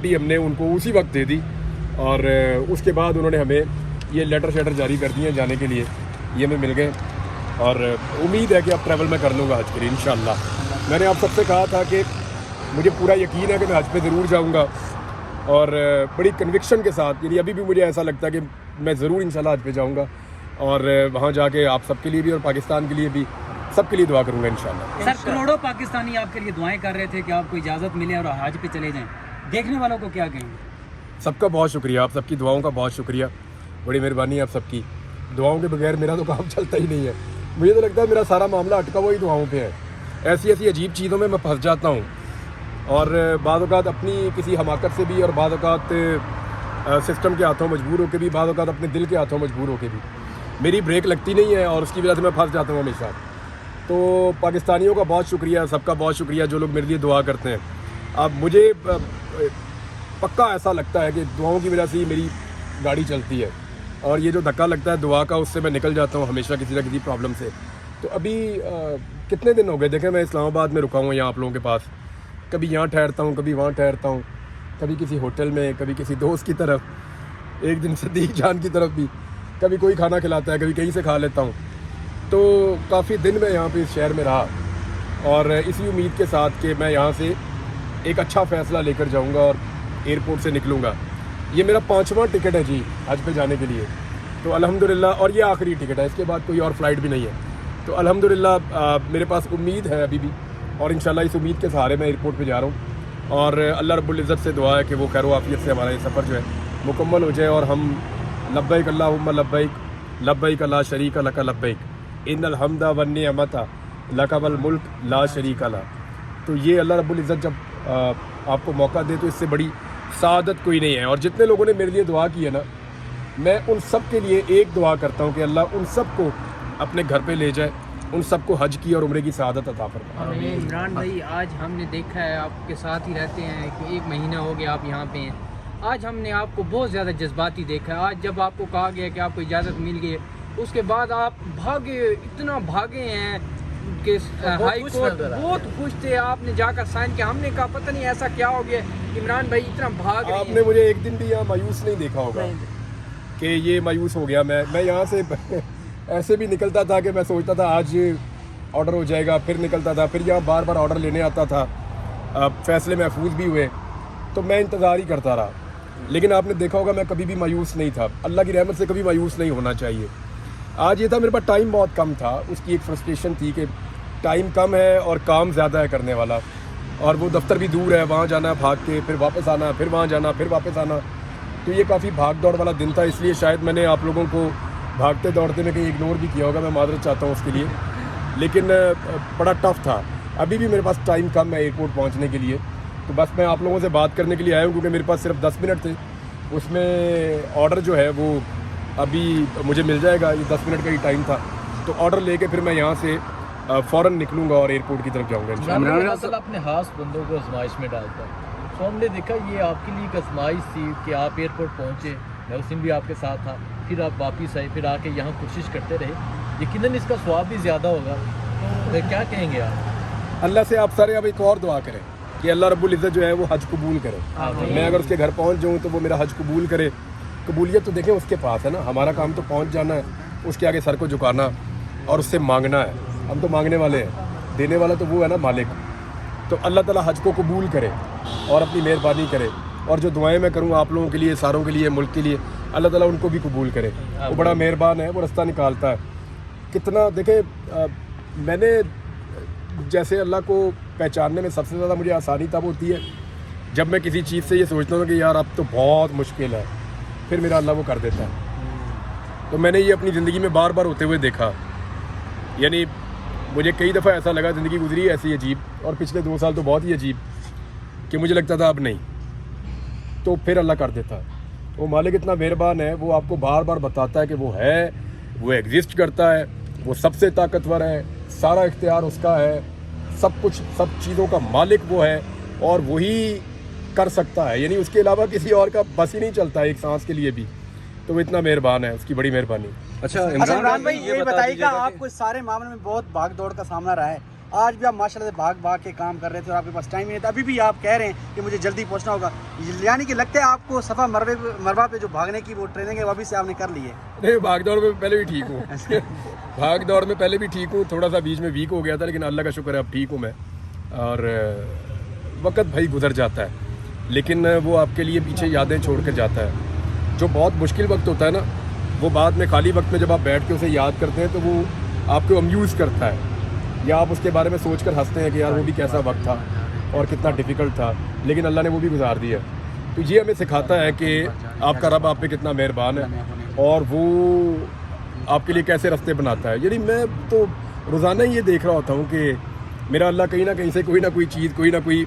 ہم نے ان کو اسی وقت دے دی اور اس کے بعد انہوں نے ہمیں یہ لیٹر شیٹر جاری کر دیے جانے کے لیے، یہ ہمیں مل گئے اور امید ہے کہ اب ٹریول میں کر لوں گا حج کے لیے انشاءاللہ۔ میں نے آپ سب سے کہا تھا کہ مجھے پورا یقین ہے کہ میں حج پہ ضرور جاؤں گا اور بڑی کنوکشن کے ساتھ، یعنی ابھی بھی مجھے ایسا لگتا ہے کہ میں ضرور انشاءاللہ حج پہ جاؤں گا اور وہاں جا کے آپ سب کے لیے بھی اور پاکستان کے لیے بھی سب کے لیے دعا کروں گا انشاءاللہ۔ سر کروڑوں پاکستانی آپ کے لیے دعائیں کر رہے تھے کہ آپ کو اجازت ملے اور حج پہ چلے جائیں، دیکھنے والوں کو کیا کہیں گے؟ سب کا بہت شکریہ، آپ سب کی دعاؤں کا بہت شکریہ، بڑی مہربانی ہے آپ سب کی۔ دعاؤں کے بغیر میرا تو کام چلتا ہی نہیں ہے، مجھے تو لگتا ہے میرا سارا معاملہ اٹکا وہی دعاؤں پہ ہے۔ ایسی ایسی عجیب چیزوں میں پھنس جاتا ہوں اور بعض اوقات اپنی کسی حماقت سے بھی اور بعض اوقات سسٹم کے ہاتھوں مجبور ہو کے بھی، بعض اوقات اپنے دل کے ہاتھوں مجبور ہو کے بھی میری بریک لگتی نہیں ہے اور اس کی وجہ سے میں پھنس جاتا ہوں ہمیشہ۔ تو پاکستانیوں کا بہت شکریہ، سب کا بہت شکریہ جو لوگ میرے لیے دعا کرتے ہیں۔ اب مجھے پکا ایسا لگتا ہے کہ دعاؤں کی وجہ سے ہی میری گاڑی چلتی ہے اور یہ جو دھکا لگتا ہے دعا کا، اس سے میں نکل جاتا ہوں ہمیشہ کسی نہ کسی پرابلم سے۔ تو ابھی کتنے دن ہو گئے دیکھیں میں اسلام آباد میں رکا ہوں یہاں آپ لوگوں کے پاس، کبھی یہاں ٹھہرتا ہوں، کبھی وہاں ٹھہرتا ہوں، کبھی کسی ہوٹل میں، کبھی کسی دوست کی طرف، ایک دن صدیق جان کی طرف بھی، کبھی کوئی کھانا کھلاتا ہے، کبھی کہیں سے کھا لیتا ہوں۔ تو کافی دن میں یہاں پہ اس شہر میں رہا اور اسی امید کے ساتھ کہ میں یہاں سے ایک اچھا فیصلہ لے کر جاؤں گا اور ایئرپورٹ سے نکلوں گا۔ یہ میرا 5واں ٹکٹ ہے جی حج پہ جانے کے لیے، تو الحمدللہ، اور یہ آخری ٹکٹ ہے، اس کے بعد کوئی اور فلائٹ بھی نہیں ہے۔ تو الحمدللہ میرے پاس امید ہے ابھی بھی اور انشاءاللہ اس امید کے سہارے میں ایئرپورٹ پہ جا رہا ہوں اور اللہ رب العزت سے دعا ہے کہ وہ خیر و عافیت سے ہمارا یہ سفر جو ہے مکمل ہو جائے اور ہم لبیک اللہم لبیک لبیک لا شریک لک لبیک ان الحمد والنعمت لک والملک لا شریک لک۔ تو یہ اللہ رب العزت جب آپ کو موقع دے تو اس سے بڑی سعادت کوئی نہیں ہے۔ اور جتنے لوگوں نے میرے لیے دعا کی ہے نا، میں ان سب کے لیے ایک دعا کرتا ہوں کہ اللہ ان سب کو اپنے گھر پہ لے جائے، ان سب کو حج کی اور عمرے کی سعادت عطا فرمائے۔ عمران بھائی، آج ہم نے دیکھا ہے آپ کے ساتھ ہی رہتے ہیں کہ 1 مہینہ ہو گیا آپ یہاں پہ ہیں، آج ہم نے آپ کو بہت زیادہ جذباتی دیکھا ہے۔ آج جب آپ کو کہا گیا کہ آپ کو اجازت مل گئی، اس کے بعد آپ بھاگے، اتنا بھاگے ہیں کہ ہائی کورٹ بہت خوش تھے، آپ نے جا کر سائن کیا۔ ہم نے کہا پتہ نہیں ایسا کیا ہو گیا عمران بھائی اتنا بھاگ رہے ہیں۔ آپ نے مجھے ایک دن بھی یہاں مایوس نہیں دیکھا ہوگا کہ یہ مایوس ہو گیا۔ میں یہاں سے ایسے بھی نکلتا تھا کہ میں سوچتا تھا آج آرڈر ہو جائے گا، پھر نکلتا تھا، پھر یہاں بار بار آرڈر لینے آتا تھا، فیصلے محفوظ بھی ہوئے، تو میں انتظار ہی کرتا رہا۔ لیکن آپ نے دیکھا ہوگا میں کبھی بھی مایوس نہیں تھا، اللہ کی رحمت سے کبھی مایوس نہیں ہونا چاہیے۔ آج یہ تھا میرے پاس ٹائم بہت کم تھا، اس کی ایک فرسٹریشن تھی کہ ٹائم کم ہے اور کام زیادہ ہے کرنے والا، اور وہ دفتر بھی دور ہے، وہاں جانا ہے بھاگ کے، پھر واپس آنا، پھر وہاں جانا، پھر واپس آنا۔ تو یہ کافی بھاگ دوڑ والا دن تھا، اس لیے شاید میں نے آپ لوگوں کو بھاگتے دوڑتے میں کہیں اگنور بھی کیا ہوگا، میں معذرت چاہتا ہوں اس کے لیے، لیکن بڑا ٹف تھا۔ ابھی بھی میرے پاس ٹائم کم ہے ایئرپورٹ پہنچنے کے لیے، تو بس میں آپ لوگوں سے بات کرنے کے لیے آیا ہوں کیونکہ میرے پاس صرف 10 منٹ تھے، اس میں آرڈر جو ہے وہ ابھی مجھے مل جائے گا، یہ 10 منٹ کا ہی ٹائم تھا، تو آرڈر لے کے پھر میں یہاں سے فوراً نکلوں گا اور ایئرپورٹ کی طرف جاؤں گا انشاءاللہ۔ اللہ تعالیٰ اپنے خاص بندوں کو آزمائش میں ڈالتا ہے، تو ہم نے دیکھا یہ آپ کے لیے ایک آزمائش تھی کہ آپ ایئرپورٹ پہنچے، میں اس دن بھی آپ کے ساتھ تھا، پھر آپ واپس آئے، پھر آ کے یہاں کوشش کرتے رہے، یقیناً اس کا ثواب بھی زیادہ ہوگا، تو کیا کہیں گے آپ؟ اللہ سے آپ سارے اب ایک اور دعا کریں کہ اللہ رب العزت جو ہے وہ حج قبول کرے۔ میں اگر اس کے گھر پہنچ جاؤں تو وہ میرا حج قبول کرے۔ قبولیت تو دیکھیں اس کے پاس ہے نا، ہمارا کام تو پہنچ جانا ہے، اس کے آگے سر کو جھکانا اور اس سے مانگنا ہے، ہم تو مانگنے والے ہیں، دینے والا تو وہ ہے نا مالک۔ تو اللہ تعالیٰ حج کو قبول کرے اور اپنی مہربانی کرے، اور جو دعائیں میں کروں آپ لوگوں کے لیے، ساروں کے لیے، ملک کے لیے، اللہ تعالیٰ ان کو بھی قبول کرے۔ وہ بڑا مہربان ہے، وہ رستہ نکالتا ہے۔ کتنا دیکھیں، میں نے جیسے اللہ کو پہچاننے میں سب سے زیادہ مجھے آسانی تب ہوتی ہے جب میں کسی چیز سے یہ سوچتا ہوں کہ یار اب تو بہت مشکل ہے، پھر میرا اللہ وہ کر دیتا ہے۔ تو میں نے یہ اپنی زندگی میں بار بار ہوتے ہوئے دیکھا، یعنی مجھے کئی دفعہ ایسا لگا، زندگی گزری ایسی عجیب، اور پچھلے 2 سال تو بہت ہی عجیب کہ مجھے لگتا تھا اب نہیں، تو پھر اللہ کر دیتا ہے۔ وہ مالک اتنا مہربان ہے، وہ آپ کو بار بار بتاتا ہے کہ وہ ہے، وہ ایگزسٹ کرتا ہے، وہ سب سے طاقتور ہے، سارا اختیار اس کا ہے، سب کچھ، سب چیزوں کا مالک وہ ہے اور وہی کر سکتا ہے، یعنی اس کے علاوہ کسی اور کا بس ہی نہیں چلتا ہے ایک سانس کے لیے بھی، تو وہ اتنا مہربان ہے، اس کی بڑی مہربانی۔ اچھا عمران بھائی، یہ بتائیے گا آپ کو سارے معاملے میں بہت بھاگ دوڑ کا سامنا رہا ہے، آج بھی آپ ماشاءاللہ سے بھاگ بھاگ کے کام کر رہے تھے اور آپ کے پاس ٹائم ہی نہیں تھا. ابھی بھی آپ کہہ رہے ہیں کہ مجھے جلدی پہنچنا ہوگا, یعنی کہ لگتا ہے آپ کو صفا مروا پہ جو بھاگنے کی وہ ٹریننگ ہے وہ ابھی سے آپ نے کر لی ہے. نہیں, بھاگ دوڑ میں پہلے بھی ٹھیک ہوں. بھاگ دوڑ میں پہلے بھی ٹھیک ہوں, تھوڑا سا بیچ میں ویک ہو گیا تھا, لیکن اللہ کا شکر ہے اب ٹھیک ہوں میں. اور وقت بھائی گزر جاتا ہے, لیکن وہ آپ کے لیے پیچھے یادیں چھوڑ کے جاتا ہے. جو بہت مشکل وقت ہوتا ہے نا, وہ بعد میں خالی وقت میں جب آپ بیٹھ کے اسے یاد کرتے ہیں تو وہ آپ کو امیوز کرتا ہے, یا آپ اس کے بارے میں سوچ کر ہنستے ہیں کہ یار وہ بھی کیسا وقت تھا اور کتنا ڈیفیکلٹ تھا, لیکن اللہ نے وہ بھی گزار دیا. تو یہ ہمیں سکھاتا ہے کہ آپ کا رب آپ پہ کتنا مہربان ہے اور وہ آپ کے لیے کیسے راستے بناتا ہے. یعنی میں تو روزانہ ہی یہ دیکھ رہا ہوتا ہوں کہ میرا اللہ کہیں نہ کہیں سے کوئی نہ کوئی چیز, کوئی نہ کوئی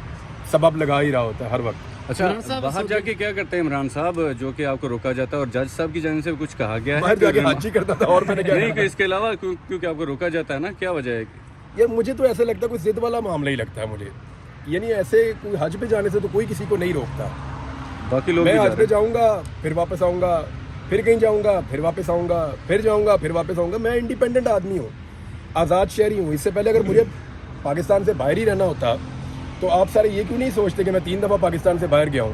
سبب لگا ہی رہا ہوتا ہے ہر وقت. اچھا, باہر جا کے کیا کرتے ہیں عمران صاحب جو کہ آپ کو روکا جاتا ہے, اور جج صاحب کی جانب سے کچھ کہا گیا ہے؟ باہر جا کے حج ہی کرتا تھا اور میں نے کیا نہیں کہ اس کے علاوہ کیونکہ آپ کو روکا جاتا ہے نا, کیا وجہ ہے؟ یار مجھے تو ایسا لگتا ہے کوئی ضد والا معاملہ ہی لگتا ہے مجھے. یعنی ایسے کوئی حج پہ جانے سے تو کوئی کسی کو نہیں روکتا. باقی لوگ میں بھی جا حج رہے پہ ہیں. جاؤں گا, پھر واپس آؤں گا, پھر کہیں جاؤں گا, پھر واپس آؤں گا, پھر جاؤں گا, پھر واپس آؤں گا. میں انڈیپینڈنٹ آدمی ہوں, آزاد شہری ہوں. اس سے پہلے اگر مجھے پاکستان سے باہر ہی رہنا ہوتا تو آپ سارے یہ کیوں نہیں سوچتے کہ میں 3 دفعہ پاکستان سے باہر گیا ہوں.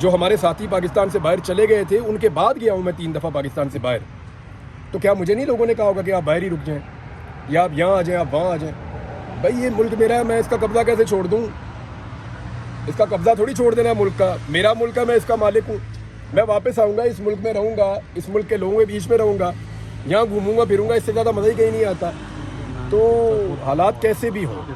جو ہمارے ساتھی پاکستان سے باہر چلے گئے تھے ان کے بعد گیا ہوں میں 3 دفعہ پاکستان سے باہر. تو کیا مجھے نہیں لوگوں نے کہا ہوگا کہ آپ باہر ہی رک جائیں, یا آپ یہاں آ جائیں, آپ وہاں آ جائیں؟ بھائی یہ ملک میرا ہے, میں اس کا قبضہ کیسے چھوڑ دوں؟ اس کا قبضہ تھوڑی چھوڑ دینا ہے ملک کا. میرا ملک ہے, میں اس کا مالک ہوں. میں واپس آؤں گا, اس ملک میں رہوں گا, اس ملک کے لوگوں کے بیچ میں رہوں گا, یہاں گھوموں گا پھروں گا. اس سے زیادہ مزہ ہی کہیں نہیں آتا. تو حالات کیسے بھی ہوں,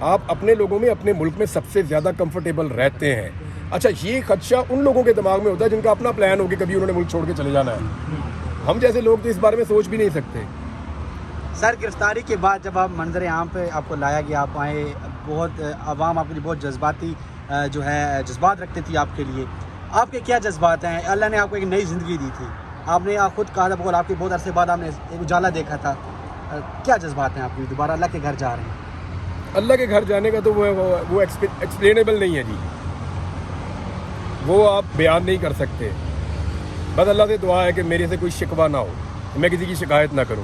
آپ اپنے لوگوں میں, اپنے ملک میں سب سے زیادہ کمفرٹیبل رہتے ہیں. اچھا, یہ خدشہ ان لوگوں کے دماغ میں ہوتا ہے جن کا اپنا پلان ہو کہ کبھی انہوں نے ملک چھوڑ کے چلے جانا ہے. ہم جیسے لوگ تو اس بارے میں سوچ بھی نہیں سکتے. سر گرفتاری کے بعد جب آپ منظر عام پہ آپ کو لایا گیا, آپ آئے, بہت عوام آپ کے لیے بہت جذباتی جو ہے جذبات رکھتی تھی آپ کے لیے. آپ کے کیا جذبات ہیں؟ اللہ نے آپ کو ایک نئی زندگی دی تھی, آپ نے خود کہا تھا بقول آپ کے بہت عرصے بعد آپ نے ایک اجالا دیکھا تھا. کیا جذبات ہیں آپ کے, دوبارہ اللہ کے گھر جا رہے ہیں؟ اللہ کے گھر جانے کا تو وہ ایکسپلینیبل نہیں ہے جی, وہ آپ بیان نہیں کر سکتے. بس اللہ سے دعا ہے کہ میرے سے کوئی شکوہ نہ ہو, میں کسی کی شکایت نہ کروں.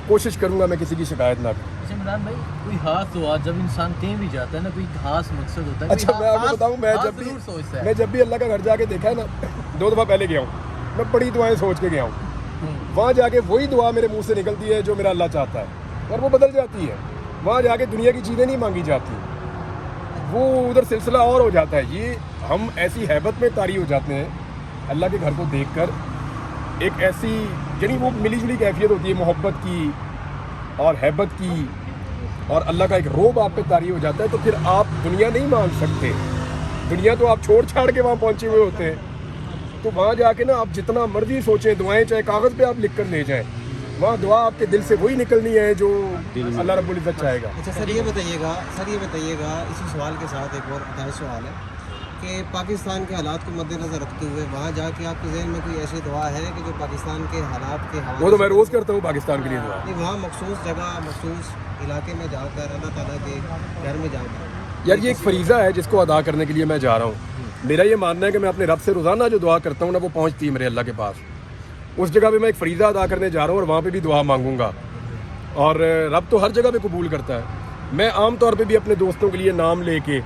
کوشش کروں گا میں کسی کی شکایت نہ کروں. اچھا عمران بھائی, کوئی خاص دعا جب انسان کہیں بھی جاتا ہے نا, کوئی خاص مقصد ہوتا ہے؟ اچھا, میں آپ کو بتاؤں, میں جب بھی اللہ کا گھر جا کے دیکھا ہے نا, 2 دفعہ پہلے گیا ہوں, میں بڑی دعائیں سوچ کے گیا ہوں. وہاں جا کے وہی دعا میرے منہ سے نکلتی ہے جو میرا اللہ چاہتا ہے, اور وہ بدل جاتی ہے. وہاں جا کے دنیا کی چیزیں نہیں مانگی جاتی, وہ ادھر سلسلہ اور ہو جاتا ہے. یہ ہم ایسی ہیبت میں طاری ہو جاتے ہیں اللہ کے گھر کو دیکھ کر, ایک ایسی یعنی وہ ملی جلی کیفیت ہوتی ہے محبت کی اور ہیبت کی, اور اللہ کا ایک روب آپ پہ طاری ہو جاتا ہے. تو پھر آپ دنیا نہیں مان سکتے. دنیا تو آپ چھوڑ چھاڑ کے وہاں پہنچے ہوئے ہوتے ہیں. تو وہاں جا کے نا آپ جتنا مرضی سوچیں, دعائیں چاہے کاغذ پہ آپ لکھ کر لے جائیں, وہاں دعا آپ کے دل سے وہی نکلنی ہے جو اللہ رب العزت چاہے گا. اچھا سر, یہ بتائیے گا اسی سوال کے ساتھ ایک اور اہم سوال ہے کہ پاکستان کے حالات کو مد نظر رکھتے ہوئے وہاں جا کے آپ کے ذہن میں کوئی ایسی دعا ہے کہ جو پاکستان کے حالات کے حوالے وہ تو میں روز کرتا ہوں پاکستان کے لیے دعا. نہیں, وہاں مخصوص جگہ, مخصوص علاقے میں جا کر اللہ تعالیٰ کے گھر میں جا کر, یار یہ ایک فریضہ ہے جس کو ادا کرنے کے لیے میں جا رہا ہوں. میرا یہ ماننا ہے کہ میں اپنے رب سے روزانہ جو دعا کرتا ہوں نا, وہ پہنچتی ہے میرے اللہ کے پاس. اس جگہ پہ میں ایک فریضہ ادا کرنے جا رہا ہوں اور وہاں پہ بھی دعا مانگوں گا. اور رب تو ہر جگہ پہ قبول کرتا ہے. میں عام طور پہ بھی اپنے دوستوں کے لیے نام لے کے,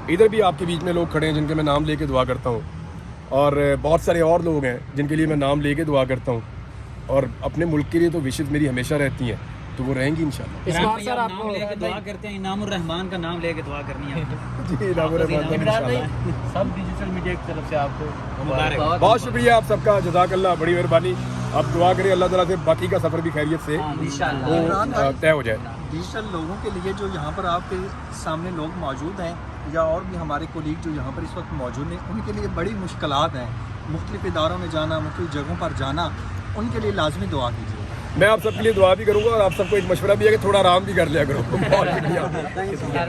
ادھر بھی آپ کے بیچ میں لوگ کھڑے ہیں جن کے میں نام لے کے دعا کرتا ہوں, اور بہت سارے اور لوگ ہیں جن کے لیے میں نام لے کے دعا کرتا ہوں. اور اپنے ملک کے لیے تو وشز میری ہمیشہ رہتی ہیں, تو وہ رہیں گی انشاءاللہ. عمران بھائی, آپ نام لے کے دعا کرتے ہیں, انعام الرحمان کا نام لے کے دعا کرنی ہے. جی انعام الرحمان عمران بھائی, سب ڈیجیٹل میڈیا کی طرف سے آپ کو مبارک. بہت شکریہ آپ سب کا, جزاک اللہ, بڑی مہربانی. آپ دعا کریں اللہ تعالیٰ سے باقی کا سفر بھی خیریت سے وہ طے ہو جائے. ڈیجیٹل لوگوں کے لیے جو یہاں پر آپ کے سامنے لوگ موجود ہیں, یا اور بھی ہمارے کولیگ جو یہاں پر اس وقت موجود ہیں, ان کے لیے بڑی مشکلات ہیں. مختلف اداروں میں جانا, مختلف جگہوں پر جانا, ان کے لیے لازمی دعا کیجیے. میں آپ سب کے لیے دعا بھی کروں گا, اور آپ سب کو ایک مشورہ بھی ہے کہ تھوڑا آرام بھی کر لیا کرو. بہت شکریہ.